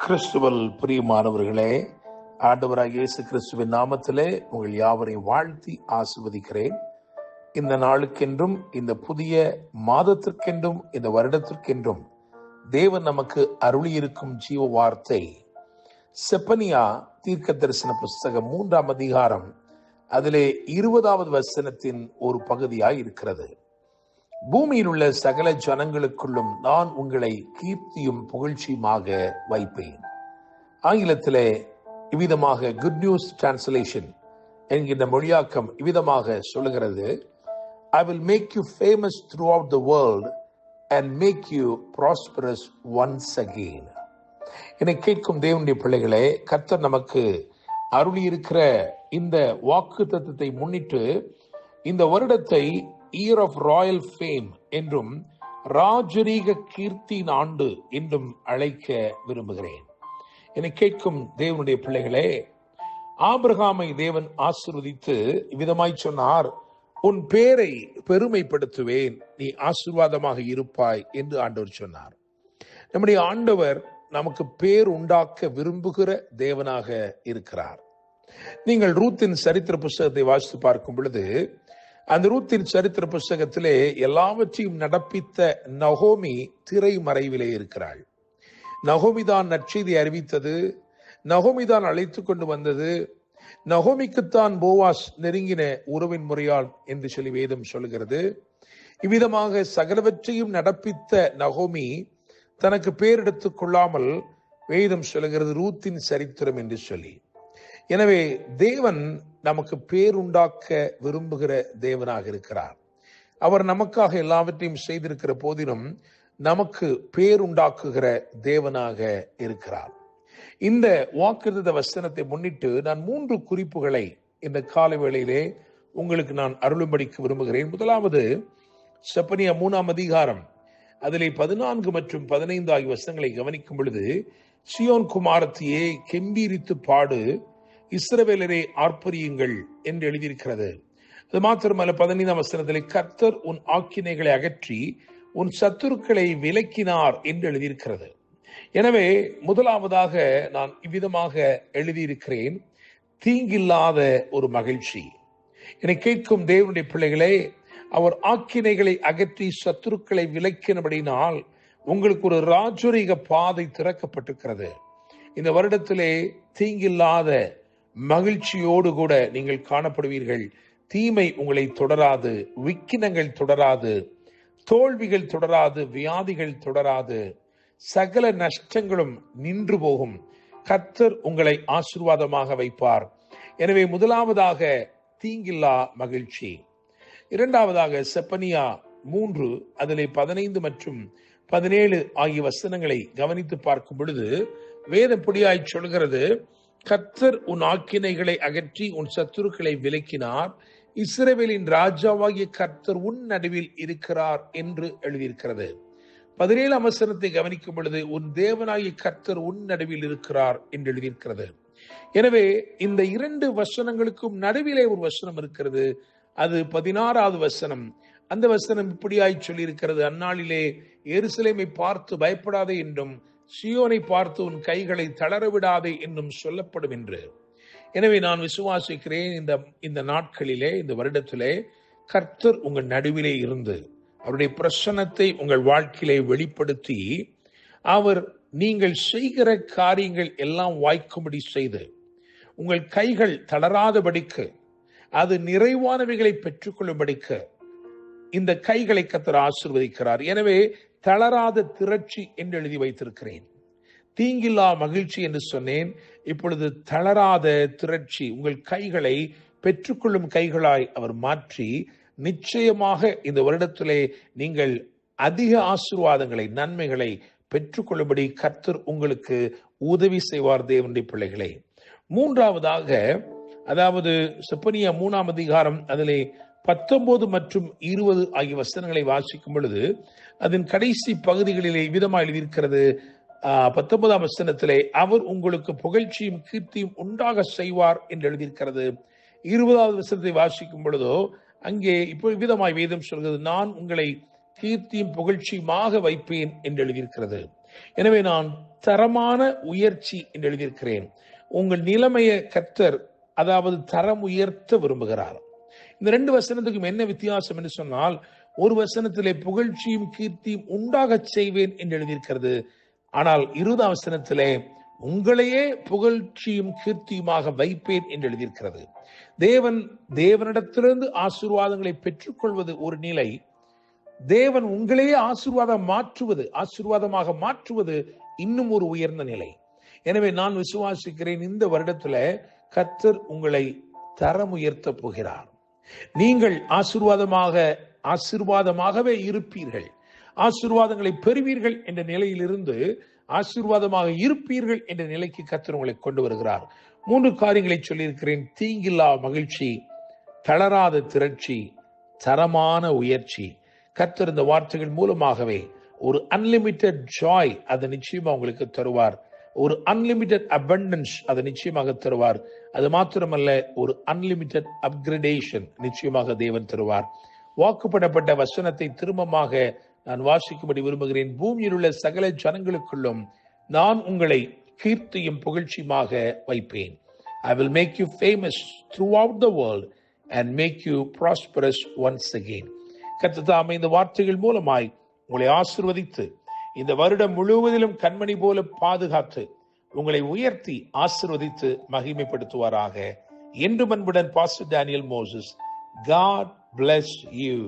கிறிஸ்துவல் பிரியமானவர்களே, ஆண்டவராகிய இயேசு கிறிஸ்துவின் நாமத்திலே உங்கள் யாவரையும் வாழ்த்தி ஆசீர்வதிக்கிறேன். இந்த நாளுக்கென்றும், இந்த புதிய மாதத்திற்கென்றும், இந்த வருடத்திற்கென்றும் தேவன் நமக்கு அருளியிருக்கும் ஜீவ வார்த்தை செப்பனியா தீர்க்க தரிசன புஸ்தகம் 3ஆம் அதிகாரம் அதிலே 20வது வசனத்தின் ஒரு பகுதியாய் இருக்கிறது. பூமியில் உள்ள சகல ஜனங்களுக்குள்ளும் நான் உங்களை கீர்த்தியும் புகழ்ச்சியுமாக வைப்பேன். ஆங்கிலத்திலே இவ்விதமாக குட் நியூஸ் டிரான்ஸ்லேஷன் என்கின்ற மொழியாக்கம் இவ்விதமாக சொல்லுகிறது: I will make you famous throughout the world and make you prosperous once again. என்னை கேட்கும் தேவனுடைய பிள்ளைகளே, கர்த்தர் நமக்கு அருளியிருக்கிற இந்த வாக்குத்தத்தத்தை முன்னிட்டு இந்த வருடத்தை இயர் ஆஃப் ராயல் ஃபேம் என்றும் ராஜரீக கீர்த்தியின் ஆண்டு என்றும் அழைக்க விரும்புகிறேன். என்னை கேட்கும் தேவனுடைய பிள்ளைகளே, ஆபிரகாமை தேவன் ஆசீர்வதித்து விதமாய் சொன்னார், உன் பேரை பெருமைப்படுத்துவேன், நீ ஆசீர்வாதமாக இருப்பாய் என்று ஆண்டவர் சொன்னார். நம்முடைய ஆண்டவர் நமக்கு பேர் உண்டாக்க விரும்புகிற தேவனாக இருக்கிறார். நீங்கள் ரூத்தின் சரித்திர புஸ்தகத்தை வாசித்து பார்க்கும் பொழுது, அந்த ரூத்தின் சரித்திர புஸ்தகத்திலே எல்லாவற்றையும் நடப்பித்த நகோமி திரை மறைவிலே இருக்கிறாள். நகோமிதான் நற்செய்தி அறிவித்தது, நகோமிதான் அழைத்து கொண்டு வந்தது, நகோமிக்குத்தான் போவாஸ் நெருங்கின உறவின் முறையால் என்று சொல்லி வேதம் சொல்கிறது. இவ்விதமாக சகலவற்றையும் நடப்பித்த நகோமி தனக்கு பேர் எடுத்துக் கொள்ளாமல் வேதம் சொல்கிறது ரூத்தின் சரித்திரம் என்று சொல்லி. எனவே தேவன் நமக்கு பேருண்டாக்க விரும்புகிற தேவனாக இருக்கிறார். அவர் நமக்காக எல்லாவற்றையும் செய்திருக்கிற போதிலும் நமக்கு பேருண்டாக்குகிற தேவனாக இருக்கிறார். இந்த வாக்குத்தத்த வசனத்தை முன்னிட்டு நான் 3 குறிப்புகளை இந்த காலை வேளையிலே உங்களுக்கு நான் அருளும்படிக்கு விரும்புகிறேன். முதலாவது, செப்பனியா 3ஆம் அதிகாரம் அதிலே 14 மற்றும் 15 ஆகிய வசனங்களை கவனிக்கும் பொழுது, சியோன் குமாரத்தியே கெம்பீரித்து பாடு, இஸ்ரவேலரே ஆர்ப்பரியுங்கள் என்று எழுதியிருக்கிறது. அது மாத்திரமல்ல, 15ஆம் வசனத்திலே கர்த்தர் உன் ஆக்கினைகளை அகற்றி உன் சத்துருக்களை விலக்கினார் என்று எழுதியிருக்கிறது. எனவே முதலாவதாக நான் இவ்விதமாக எழுதியிருக்கிறேன், தீங்கில்லாத ஒரு மகிழ்ச்சி. என்னை கேட்கும் தேவனுடைய பிள்ளைகளே, அவர் ஆக்கினைகளை அகற்றி சத்துருக்களை விலக்கினபடினால் உங்களுக்கு ஒரு ராஜரீக பாதை திறக்கப்பட்டிருக்கிறது. இந்த வருடத்திலே தீங்கில்லாத மகிழ்ச்சியோடு கூட நீங்கள் காணப்படுவீர்கள். தீமை உங்களை தொடராது, விக்கினங்கள் தொடராது, தோல்விகள் தொடராது, வியாதிகள் தொடராது, சகல நஷ்டங்களும் நின்று போகும். கர்த்தர் உங்களை ஆசீர்வாதமாக வைப்பார். எனவே முதலாவதாக தீங்கில்லா மகிழ்ச்சி. இரண்டாவதாக செப்பனியா 3 அதிலே 15 மற்றும் 17 ஆகிய வசனங்களை கவனித்து பார்க்கும் பொழுது வேதப்படியாய் சொல்கிறது, கர்த்தர் உன் ஆக்கினைகளை அகற்றி உன் சத்துருக்களை விலக்கினார், இஸ்ரவேலின் ராஜாவாகிய கர்த்தர் உன் நடுவில் இருக்கிறார் என்று எழுதியிருக்கிறது. 17ஆம் வசனத்தை கவனிக்கும் பொழுது உன் தேவனாகிய கர்த்தர் உன் நடுவில் இருக்கிறார் என்று எழுதியிருக்கிறது. எனவே இந்த 2 வசனங்களுக்கும் நடுவிலே ஒரு வசனம் இருக்கிறது. அது 16வது வசனம். அந்த வசனம் இப்படியாய் சொல்லியிருக்கிறது, அந்நாளிலே எருசலேமை பார்த்து பயப்படாதே என்றும் சியோனை பார்த்து உன் கைகளை தளரவிடாதே என்றும் சொல்லப்படும் என்று. எனவே நான் விசுவாசிக்கிறேன், இந்த நாட்களிலே, இந்த வருடத்திலே கர்த்தர் உங்கள் நடுவிலே இருந்து அவருடைய பிரசன்னத்தை உங்கள் வாழ்க்கையிலே வெளிப்படுத்தி அவர் நீங்கள் செய்கிற காரியங்கள் எல்லாம் வாய்க்கும்படி செய்து உங்கள் கைகள் தளராதபடிக்கு, அது நிறைவானவைகளை பெற்றுக்கொள்ளும்படிக்கு இந்த கைகளை கர்த்தர் ஆசீர்வதிக்கிறார். எனவே தளராத திரட்சி என்று எழுதி வைத்திருக்கிறேன். தீங்கில்லா மகிழ்ச்சி என்று சொன்னேன். இப்பொழுது தளராத திரட்சி, உங்கள் கைகளை பெற்றுக்கொள்ளும் கைகளாய் அவர் மாற்றி நிச்சயமாக இந்த வருடத்திலே நீங்கள் அதிக ஆசீர்வாதங்களை, நன்மைகளை பெற்றுக்கொள்ளும்படி கர்த்தர் உங்களுக்கு உதவி செய்வார். தேவனுடைய பிள்ளைகளை, மூன்றாவதாக, அதாவது செப்பனியா 3ஆம் அதிகாரம் அதிலே 19 மற்றும் 20 ஆகிய வசனங்களை வாசிக்கும் பொழுது அதன் கடைசி பகுதிகளிலே விதமாக எழுதியிருக்கிறது. 19ஆம் வசனத்திலே அவர் உங்களுக்கு புகழ்ச்சியும் கீர்த்தியும் உண்டாக செய்வார் என்று எழுதியிருக்கிறது. 20வது வசனத்தை வாசிக்கும் பொழுதோ அங்கே இப்போ விதமாய் வேதம் சொல்கிறது, நான் உங்களை கீர்த்தியும் புகழ்ச்சியுமாக வைப்பேன் என்று எழுதியிருக்கிறது. எனவே நான் தரமான உயர்ச்சி என்று எழுதியிருக்கிறேன். உங்கள் நிலைமையை கர்த்தர் அதாவது தரம் உயர்த்த விரும்புகிறார். இந்த 2 வசனத்துக்கும் என்ன வித்தியாசம் என்று சொன்னால், ஒரு வசனத்திலே புகழ்ச்சியும் கீர்த்தியும் உண்டாக செய்வேன் என்று எழுதியிருக்கிறது. ஆனால் 20 வசனத்திலே உங்களையே புகழ்ச்சியும் கீர்த்தியுமாக வைப்பேன் என்று எழுதியிருக்கிறது. தேவனிடத்திலிருந்து ஆசீர்வாதங்களை பெற்றுக்கொள்வது ஒரு நிலை. தேவன் உங்களையே ஆசீர்வாதமாக மாற்றுவது இன்னும் ஒரு உயர்ந்த நிலை. எனவே நான் விசுவாசிக்கிறேன், இந்த வருடத்துல கர்த்தர் உங்களை தரம் உயர்த்த போகிறார். நீங்கள் ஆசீர்வாதமாகவே இருப்பீர்கள், ஆசீர்வாதங்களை பெறுவீர்கள் என்ற நிலையிலிருந்து ஆசீர்வாதமாக இருப்பீர்கள் என்ற நிலைக்கு கர்த்தர் உங்களை கொண்டு வருகிறார். 3 காரியங்களை சொல்லியிருக்கிறேன். தீங்கில்லா மகிழ்ச்சி, தளராத திரட்சி, தரமான உயர்ச்சி. கர்த்தர் இந்த வார்த்தைகள் மூலமாகவே ஒரு அன்லிமிட்டெட் ஜாய் அதை நிச்சயமா உங்களுக்கு தருவார். ஒரு அன்லிமிட்டெட் அபண்டன்ஸ் அதை நிச்சயமாக தருவார். அது மாத்திரமல்ல, ஒரு அன்லிமிட்டெட் அப்கிரேடேஷன் நிச்சயமாக தேவன் தருவார். வாக்குப்படப்பட்ட வசனத்தை திரும்பமாக நான் வாசிக்கும்படி விரும்புகிறேன். பூமியில் உள்ள சகல ஜனங்களுக்குள்ளும் நான் உங்களை கீர்த்தியும் புகழ்ச்சியுமாக வைப்பேன். I will make you famous throughout the world and make you prosperous once again. கர்த்தர் தாமே இந்த வார்த்தைகள் மூலமாய் உங்களை ஆசீர்வதித்து இந்த வருடம் முழுவதிலும் கண்மணி போல பாதுகாத்து உங்களை உயர்த்தி ஆசீர்வதித்து மகிமைப்படுத்துவாராக. என்று அன்புடன் pastor Daniel Moses. God bless you.